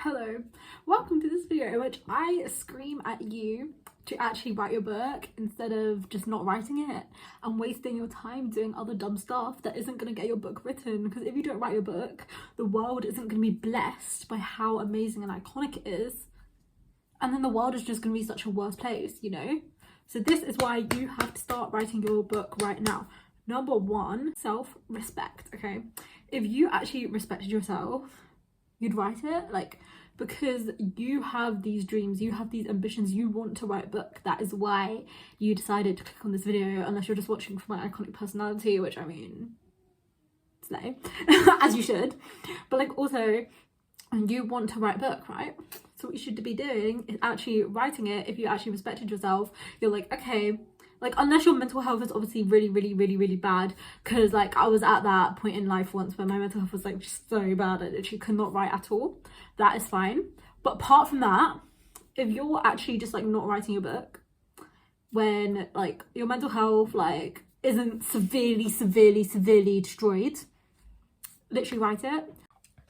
Hello, welcome to this video in which I scream at you to actually write your book instead of just not writing it and wasting your time doing other dumb stuff that isn't going to get your book written. Because if you don't write your book, the world isn't going to be blessed by how amazing and iconic it is, and then the world is just going to be such a worse place, you know? So this is why you have to start writing your book right now. Number one, self-respect. Okay, if you actually respected yourself, you'd write it, like, because you have these dreams, you have these ambitions, you want to write a book. That is why you decided to click on this video, unless you're just watching for my iconic personality, which I mean, slay, as you should. But like, also, you want to write a book, right? So what you should be doing is actually writing it. If you actually respected yourself, you're like, okay, like, unless your mental health is obviously really bad, because like I was at that point in life once where my mental health was like just so bad I literally could not write at all. That is fine. But apart from that, if you're actually just like not writing your book when like your mental health like isn't severely destroyed, literally write it.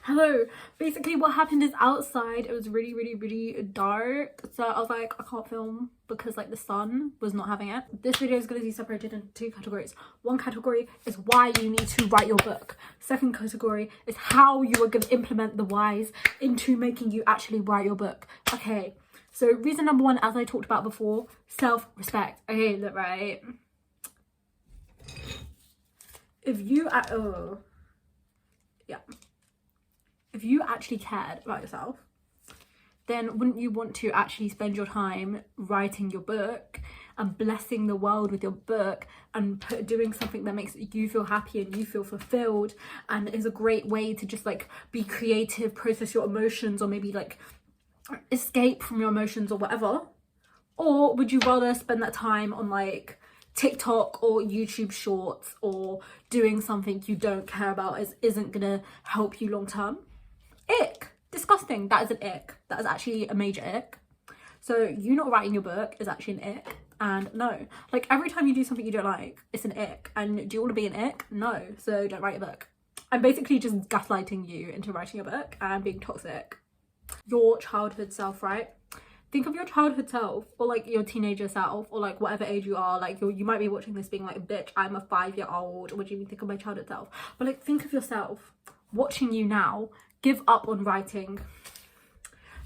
Hello, basically what happened is outside it was really dark, so I was like, I can't film because like the sun was not having it. This video is going to be separated into two categories. One category is why you need to write your book. Second category is how you are going to implement the whys into making you actually write your book. Okay, so reason number one, as I talked about before, self-respect. Okay, look, right, if you if you actually cared about yourself, then wouldn't you want to actually spend your time writing your book and blessing the world with your book and doing something that makes you feel happy and you feel fulfilled and is a great way to just like be creative, process your emotions, or maybe like escape from your emotions or whatever? Or would you rather spend that time on like TikTok or YouTube shorts or doing something you don't care about, isn't gonna help you long term? Ick. Disgusting. That is an ick. That is actually a major ick. So you not writing your book is actually an ick. And no, like every time you do something you don't like, it's an ick. And do you want to be an ick? No. So don't write your book. I'm basically just gaslighting you into writing a book and being toxic. Your childhood self, right? Think of your childhood self, or like your teenager self, or like whatever age you are. Like you might be watching this being like, bitch, I'm a 5-year-old. What do you mean think of my childhood self? But like, think of yourself watching you now give up on writing.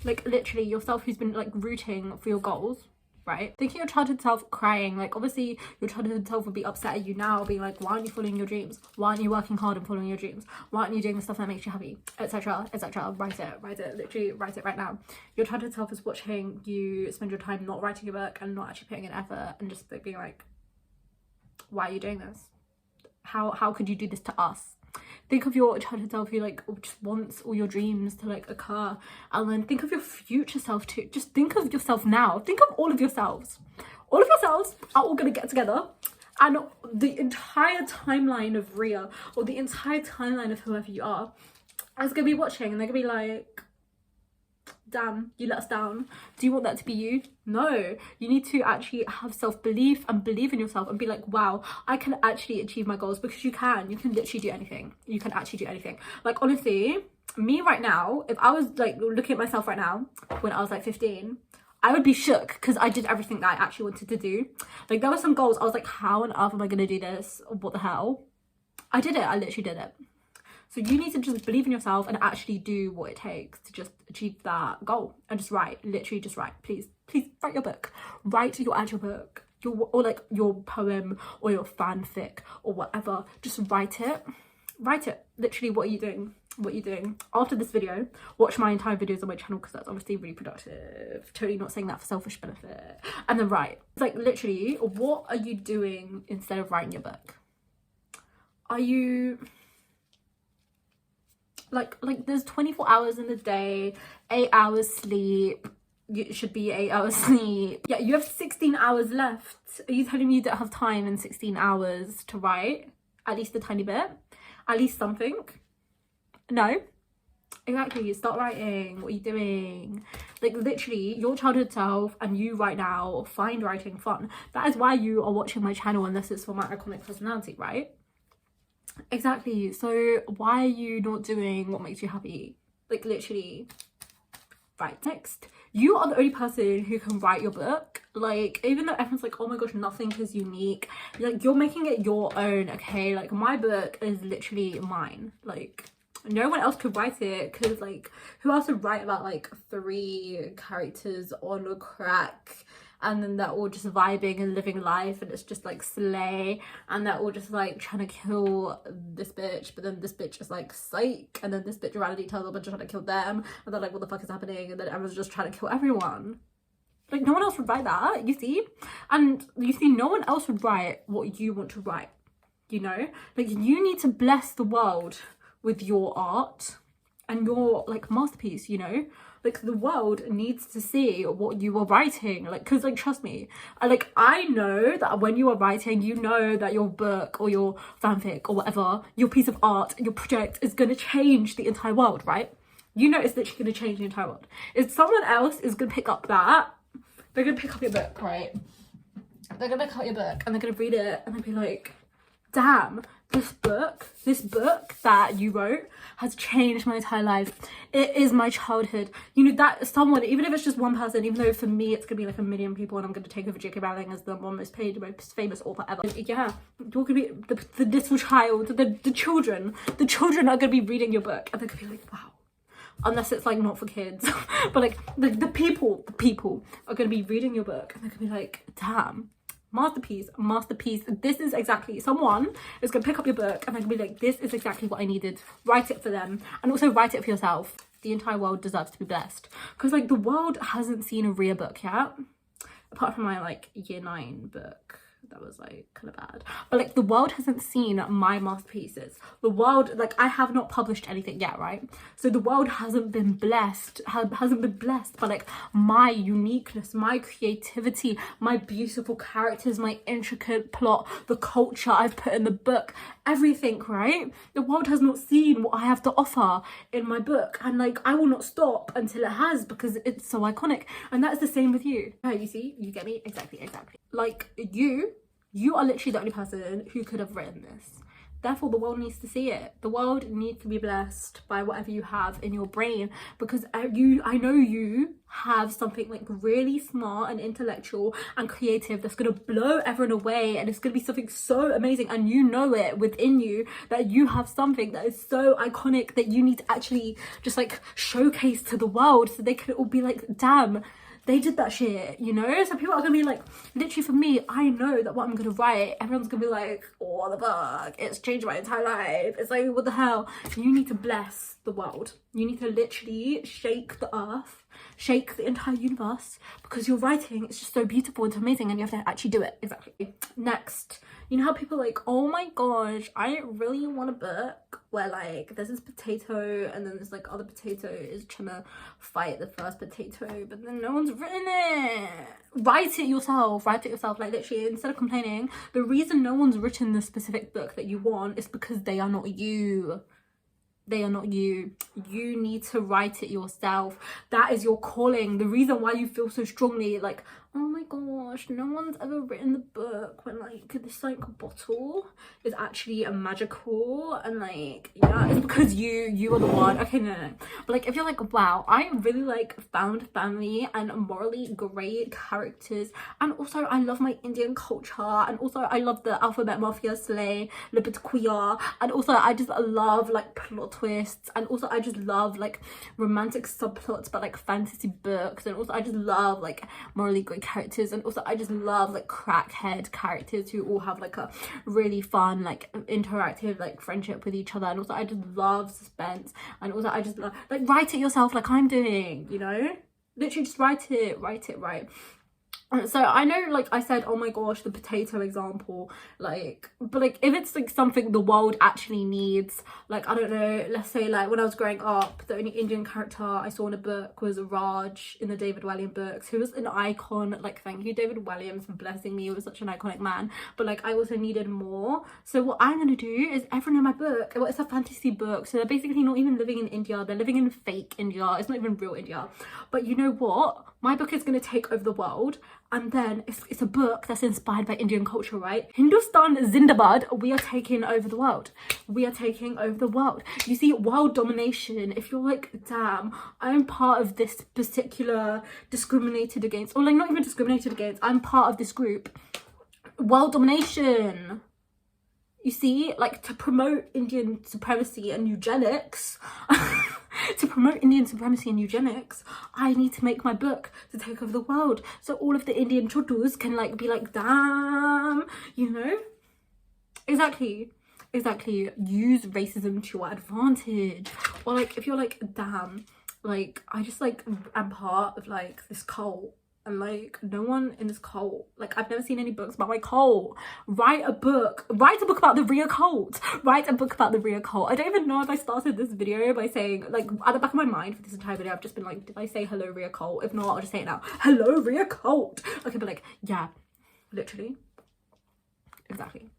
Like literally yourself who's been like rooting for your goals, right? Thinking your childhood self crying, like obviously your childhood self would be upset at you now, being like, why aren't you following your dreams? Why aren't you working hard and following your dreams? Why aren't you doing the stuff that makes you happy, etc, etc? Write it, literally write it right now. Your childhood self is watching you spend your time not writing your book and not actually putting in effort and just like being like, why are you doing this? How could you do this to us? Think of your childhood self who like just wants all your dreams to like occur, and then think of your future self too. Just think of yourself now. Think of all of yourselves. All of yourselves are all gonna get together, and the entire timeline of Rhea, or the entire timeline of whoever you are, is gonna be watching, and they're gonna be like, damn, you let us down. Do you want that to be you? No, you need to actually have self-belief and believe in yourself and be like, wow, I can actually achieve my goals, because you can literally do anything. You can actually do anything. Like honestly, me right now, if I was like looking at myself right now when I was like 15, I would be shook because I did everything that I actually wanted to do. Like there were some goals I was like, how on earth am I gonna do this? What the hell? I did it. I literally did it. So you need to just believe in yourself and actually do what it takes to just achieve that goal, and just write, literally just write. Please write your book. Write your actual book, or like your poem or your fanfic or whatever. Just write it. Literally, what are you doing? After this video, watch my entire videos on my channel, because that's obviously really productive. Totally not saying that for selfish benefit. And then write. It's like literally, what are you doing instead of writing your book? Are you like there's 24 hours in the day, 8 hours sleep. It should be 8 hours sleep. Yeah, you have 16 hours left. Are you telling me you don't have time in 16 hours to write at least a tiny bit, at least something? No, exactly. Start writing. What are you doing? Like literally, your childhood self and you right now find writing fun. That is why you are watching my channel, unless it's for my iconic personality, right? Exactly. So why are you not doing what makes you happy? Like literally, Right, next, you are the only person who can write your book. Like, even though everyone's like, oh my gosh, nothing is unique, like, you're making it your own, okay? Like, my book is literally mine. Like, no one else could write it, because like, who else would write about like 3 characters on a crack, and then they're all just vibing and living life, and it's just like slay, and they're all just like trying to kill this bitch, but then this bitch is like psych, and then this bitch randomly tells them trying to kill them, and they're like, what the fuck is happening? And then everyone's just trying to kill everyone. Like, no one else would write that, you see? And you see, no one else would write what you want to write, you know? Like, you need to bless the world with your art and your like masterpiece, you know? Like, the world needs to see what you are writing, like, because like, trust me, I know that when you are writing, you know that your book or your fanfic or whatever, your piece of art, your project is going to change the entire world, right? You know it's literally going to change the entire world. If someone else is going to pick up that, they're going to pick up your book, right? They're going to pick up your book and they're going to read it and they'll be like, damn, this book that you wrote has changed my entire life. It is my childhood. You know, that someone, even if it's just one person, even though for me it's gonna be like 1 million people and I'm gonna take over J.K. Rowling as the one most paid, most famous author ever. Yeah, you're gonna be the little child, the children are gonna be reading your book and they're gonna be like, wow. Unless it's like not for kids, but like the people are gonna be reading your book and they're gonna be like, damn. Masterpiece. This is exactly, someone is gonna pick up your book and they're gonna be like, this is exactly what I needed. Write it for them, and also write it for yourself. The entire world deserves to be blessed, because like, the world hasn't seen a Rhea book yet, apart from my like year 9 book that was like kind of bad, but like, the world hasn't seen my masterpieces. The world, like, I have not published anything yet, right? So the world hasn't been blessed by like my uniqueness, my creativity, my beautiful characters, my intricate plot, the culture I've put in the book, everything, right? The world has not seen what I have to offer in my book, and like, I will not stop until it has, because it's so iconic. And that's the same with you. Yeah, you see, you get me? Exactly. Like, you are literally the only person who could have written this. Therefore, the world needs to see it. The world needs to be blessed by whatever you have in your brain, because I know you have something like really smart and intellectual and creative that's going to blow everyone away, and it's going to be something so amazing, and you know it within you that you have something that is so iconic that you need to actually just like showcase to the world, so they can all be like, damn, they did that shit, you know? So people are gonna be like, literally for me, I know that what I'm gonna write, everyone's gonna be like, oh, the fuck, it's changed my entire life. It's like, what the hell? You need to bless the world. You need to literally shake the earth, shake the entire universe, because your writing is just so beautiful and amazing, and you have to actually do it. Exactly. Next, you know how people are like, oh my gosh, I really want a book where like there's this potato and then this like other potato is trying to fight the first potato, but then no one's written it. Write it yourself. Like, literally, instead of complaining, the reason no one's written the specific book that you want is because they are not you. They are not you. You need to write it yourself. That is your calling. The reason why you feel so strongly like, oh my gosh, no one's ever written the book, when like this like bottle is actually a magical, and like, yeah, it's because you are the one. Okay, no. But like, if you're like, wow, I really like found family and morally great characters, and also I love my Indian culture, and also I love the alphabet mafia slay, le petit queer, and also I just love like plot twists, and also I just love like romantic subplots but like fantasy books, and also I just love like morally great characters, and also I just love like crackhead characters who all have like a really fun like interactive like friendship with each other, and also I just love suspense, and also I just love like, write it yourself like I'm doing, you know? Literally just write it right. So I know, like I said, oh my gosh, the potato example, like, but like, if it's like something the world actually needs, like, I don't know, let's say like when I was growing up, the only Indian character I saw in a book was Raj in the David Walliams books, who was an icon. Like, thank you David Walliams for blessing me with such an iconic man, but like, I also needed more. So what I'm gonna do is, everyone in my book, well, it's a fantasy book, so they're basically not even living in India, they're living in fake India. It's not even real India, but you know what, my book is going to take over the world, And then it's a book that's inspired by Indian culture, right? Hindustan Zindabad, we are taking over the world. We are taking over the world. You see, world domination, if you're like, damn, I'm part of this particular discriminated against, or like not even discriminated against, I'm part of this group. World domination. You see, like, to promote Indian supremacy and eugenics, to promote Indian supremacy and eugenics, I need to make my book to take over the world. So all of the Indian chottus can like be like, damn, you know? Exactly. Use racism to your advantage. Or like, if you're like, damn, like, I just like am part of like this cult. And like, no one in this cult, like, I've never seen any books about my cult. Write a book about the Rhea cult. Write a book about the Rhea cult. I don't even know if I started this video by saying, like, at the back of my mind for this entire video, I've just been like, did I say hello Rhea cult? If not, I'll just say it now. Hello Rhea cult. Okay, but like, yeah, literally, exactly.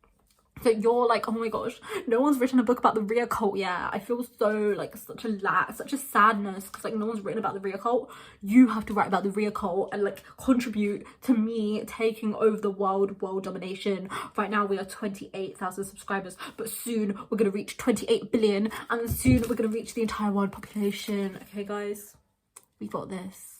So you're like, oh my gosh, no one's written a book about the Rhea cult. Yeah, I feel so like such a sadness because like no one's written about the Rhea cult. You have to write about the Rhea cult and like contribute to me taking over the world domination. Right now we are 28,000 subscribers, but soon we're gonna reach 28 billion, and then soon we're gonna reach the entire world population. Okay guys, we got this.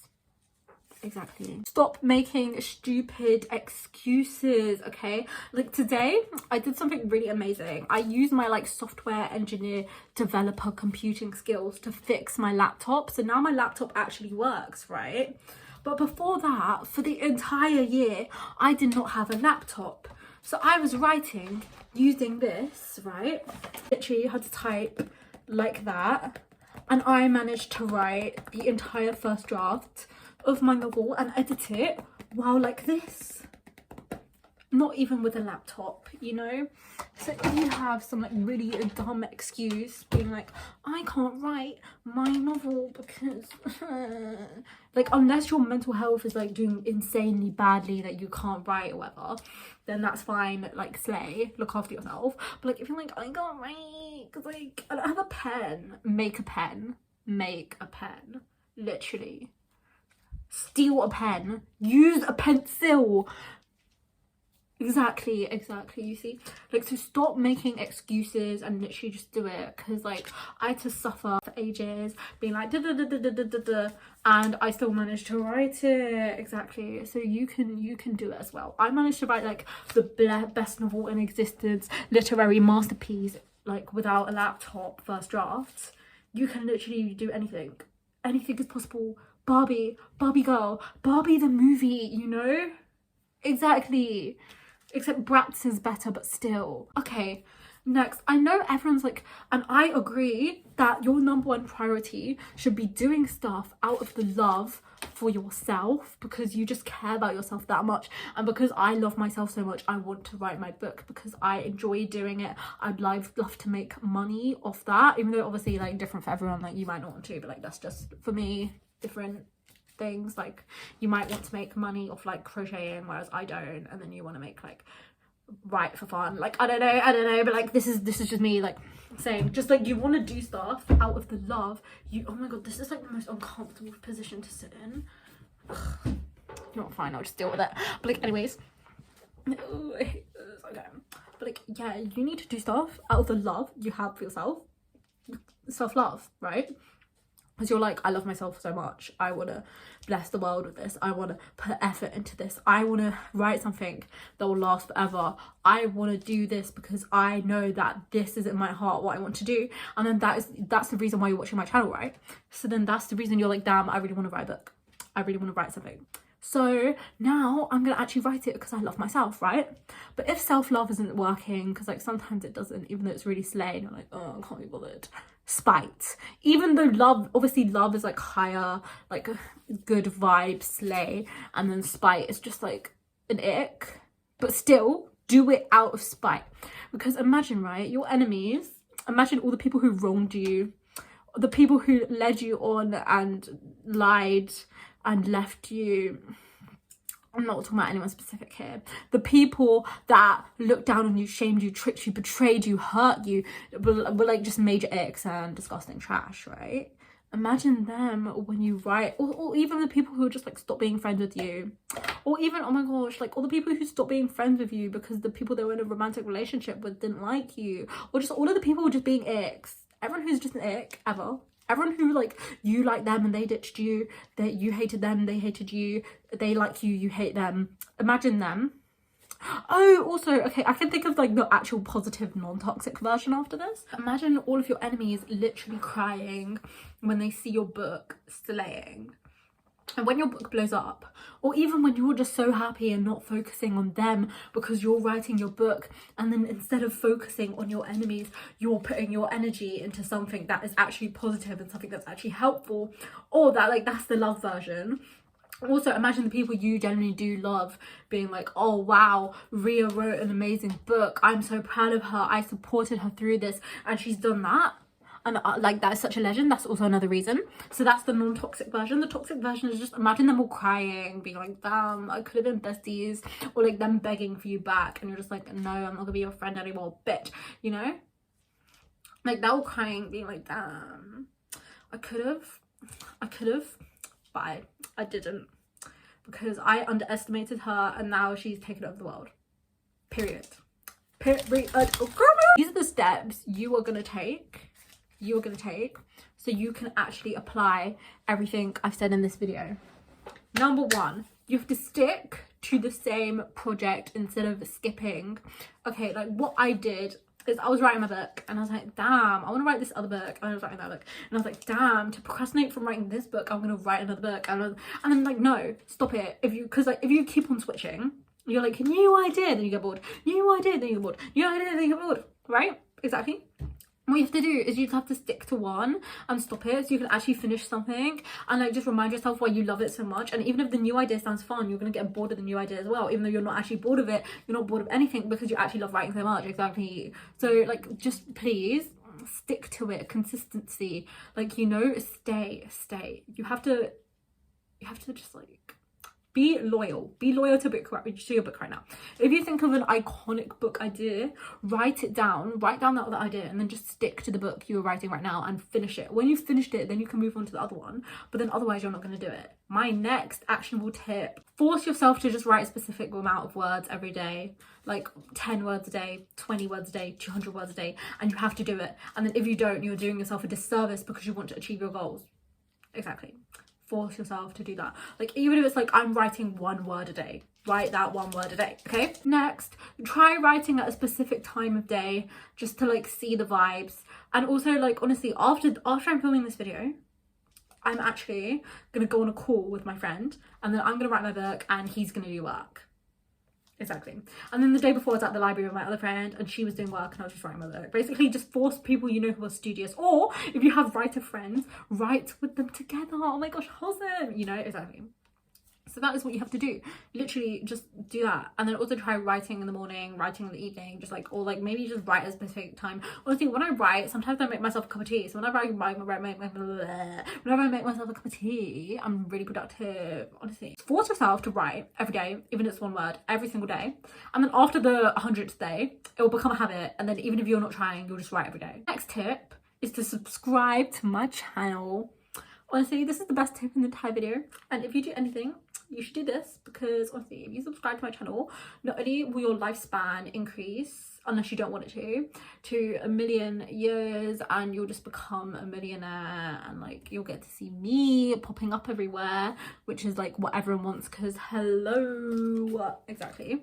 Exactly. Stop making stupid excuses, okay? Like today I did something really amazing. I used my like software engineer developer computing skills to fix my laptop, so now my laptop actually works, right? But before that, for the entire year, I did not have a laptop, so I was writing using this, right? Literally had to type like that, and I managed to write the entire first draft of my novel and edit it while like this, not even with a laptop, you know? So if you have some like really dumb excuse being like, I can't write my novel because like, unless your mental health is like doing insanely badly that you can't write or whatever, then that's fine, like slay, look after yourself. But like if you're like, I can't write because like I don't have a pen, make a pen, literally. Steal a pen, use a pencil. Exactly, you see? Like, so stop making excuses and literally just do it, because like I had to suffer for ages being like da da da da da da da da, and I still managed to write it. Exactly, so you can do it as well. I managed to write like the best novel in existence, literary masterpiece, like without a laptop, first draft. You can literally do anything is possible. Barbie girl, Barbie the movie, you know? Exactly. Except Bratz is better, but still. Okay, next. I know everyone's like, and I agree that your #1 priority should be doing stuff out of the love for yourself, because you just care about yourself that much, and because I love myself so much, I want to write my book because I enjoy doing it. I'd love to make money off that, even though obviously like different for everyone, like you might not want to, but like that's just for me. Different things, like you might want to make money off like crocheting, whereas I don't, and then you want to make like write for fun, like I don't know, but like this is just me like saying, just like you want to do stuff out of the love. Oh my god, this is like the most uncomfortable position to sit in. Ugh. You know, fine, I'll just deal with it. But like anyways, oh, I hate this. Okay, but like yeah, you need to do stuff out of the love you have for yourself, self-love, right? Because you're like, I love myself so much, I want to bless the world with this, I want to put effort into this, I want to write something that will last forever, I want to do this because I know that this is in my heart what I want to do. And then that's the reason why you're watching my channel, right? So then that's the reason you're like, damn, I really want to write a book, I really want to write something. So now I'm gonna actually write it because I love myself, right? But if self-love isn't working, because like sometimes it doesn't, even though it's really slay, and you're like, oh, I can't be bothered. Spite. Even though love, obviously love is like higher, like good vibe, slay, and then spite is just like an ick. But still, do it out of spite. Because imagine, right, your enemies, imagine all the people who wronged you, the people who led you on and lied and left you. I'm not talking about anyone specific here. The people that looked down on you, shamed you, tricked you, betrayed you, hurt you, were like just major icks and disgusting trash, right? Imagine them when you write, or even the people who just like stop being friends with you, Or even, oh my gosh, like all the people who stopped being friends with you because the people they were in a romantic relationship with didn't like you, or just all of the people just being icks. Everyone who's just an ick ever. Everyone who, like, you like them and they ditched you, that you hated them, they hated you, they like you, you hate them. Imagine them. Oh, also, okay, I can think of like the actual positive non-toxic version after this. Imagine all of your enemies literally crying when they see your book slaying. And when your book blows up, or even when you're just so happy and not focusing on them because you're writing your book, and then instead of focusing on your enemies, you're putting your energy into something that is actually positive and something that's actually helpful, or that, like, that's the love version. Also, imagine the people you genuinely do love being like, oh wow, Ria wrote an amazing book, I'm so proud of her, I supported her through this and she's done that. And like, that is such a legend. That's also another reason. So that's the non-toxic version. The toxic version is just imagine them all crying, being like, damn, I could have been besties, or like them begging for you back and you're just like, no, I'm not gonna be your friend anymore, bitch, you know? Like, they're all crying, being like, damn, I could have, but I didn't, because I underestimated her and now she's taken over the world. Period. These are the steps you are gonna take so you can actually apply everything I've said in this video. Number one, you have to stick to the same project instead of skipping. Okay, like what I did is I was writing my book and I was like, damn, I want to write this other book, and I was writing that book and I was like, damn, to procrastinate from writing this book, I'm gonna write another book, and then like, no, stop it. Because if you keep on switching, you're like, new idea, then you get bored, new idea, then you get bored, new idea, then you get bored, right? Exactly. What you have to do is you just have to stick to one and stop it so you can actually finish something, and like just remind yourself why you love it so much. And even if the new idea sounds fun, you're gonna get bored of the new idea as well, even though you're not actually bored of it. You're not bored of anything because you actually love writing so much. Exactly. So like, just please stick to it. Consistency, like, you know, stay. You have to just like be loyal to your book right now. If you think of an iconic book idea, write it down, write down that other idea, and then just stick to the book you're writing right now and finish it. When you've finished it, then you can move on to the other one, but then otherwise you're not going to do it. My next actionable tip: force yourself to just write a specific amount of words every day, like 10 words a day, 20 words a day, 200 words a day, and you have to do it. And then if you don't, you're doing yourself a disservice because you want to achieve your goals. Exactly. Force yourself to do that. Like, even if it's like, I'm writing 1 word a day, write that 1 word a day. Okay, next, try writing at a specific time of day just to like see the vibes. And also, like, honestly, after I'm filming this video, I'm actually gonna go on a call with my friend, and then I'm gonna write my book and he's gonna do work. Exactly. And then the day before I was at the library with my other friend and she was doing work and I was just writing my book. Basically, just force people you know who are studious, or if you have writer friends, write with them together. Oh my gosh, awesome, you know? Exactly. So that is what you have to do. Literally just do that. And then also try writing in the morning, writing in the evening, just like, or like maybe just write at a specific time. Honestly, when I write, sometimes I make myself a cup of tea. So whenever I make myself a cup of tea, I'm really productive. Honestly, force yourself to write every day, even if it's 1 word, every single day. And then after the 100th day, it will become a habit. And then even if you're not trying, you'll just write every day. Next tip is to subscribe to my channel. Honestly, this is the best tip in the entire video. And if you do anything, you should do this, because honestly, if you subscribe to my channel, not only will your lifespan increase, unless you don't want it to 1 million years, and you'll just become a millionaire, and like, you'll get to see me popping up everywhere, which is like what everyone wants, because hello. Exactly.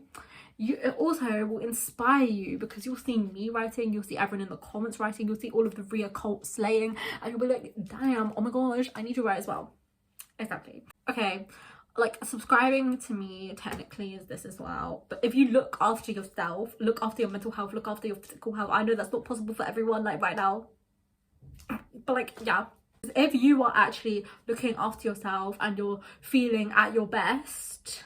It also will inspire you, because you'll see me writing, you'll see everyone in the comments writing, you'll see all of the Ria cult slaying, and you'll be like, damn, oh my gosh, I need to write as well. Exactly. Okay, like, subscribing to me technically is this as well, but if you look after yourself, look after your mental health, look after your physical health, I know that's not possible for everyone like right now, but like, yeah, if you are actually looking after yourself and you're feeling at your best,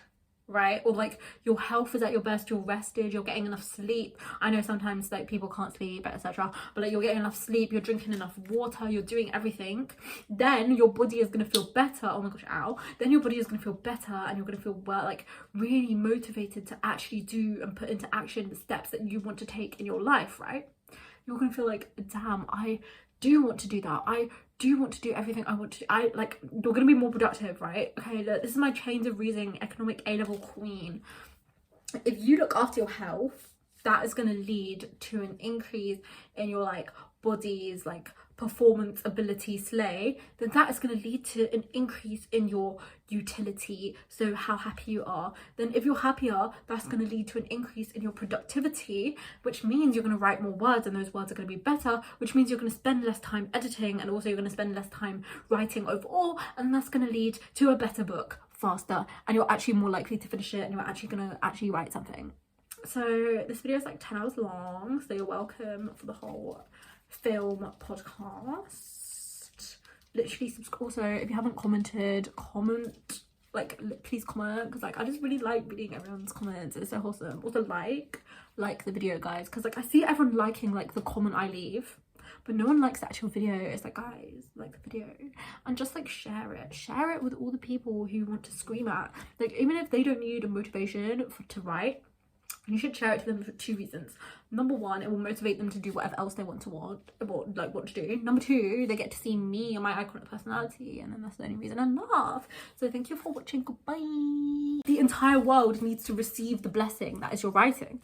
right, or like your health is at your best, you're rested, you're getting enough sleep. I know sometimes like people can't sleep, etc., but like, you're getting enough sleep, you're drinking enough water, you're doing everything, then your body is going to feel better. Oh my gosh, ow. Then your body is going to feel better, and you're going to feel well, like really motivated to actually do and put into action the steps that you want to take in your life, right? You're going to feel like, damn, I do want to do that, I do you want to do everything I want to do? You're gonna be more productive, right? Okay, look, this is my chains of reasoning, economic A-level queen. If you look after your health, that is going to lead to an increase in your like body's like performance ability slay, then that is going to lead to an increase in your utility, so how happy you are. Then if you're happier, that's going to lead to an increase in your productivity, which means you're going to write more words, and those words are going to be better, which means you're going to spend less time editing, and also you're going to spend less time writing overall, and that's going to lead to a better book faster, and you're actually more likely to finish it, and you're actually going to actually write something. So this video is like 10 hours long, so you're welcome for the whole film podcast. Literally subscribe. Also, if you haven't commented, comment, like please comment, because like I just really like reading everyone's comments. It's so wholesome. Also like the video, guys, because like I see everyone liking like the comment I leave, but no one likes the actual video. It's like, guys, like the video, and just like share it with all the people who you want to scream at. Like, even if they don't need a motivation to write, you should share it to them for 2 reasons. Number 1, it will motivate them to do whatever else they want to do. Number 2, they get to see me and my iconic personality, and then that's the only reason enough. So thank you for watching. Goodbye. The entire world needs to receive the blessing that is your writing.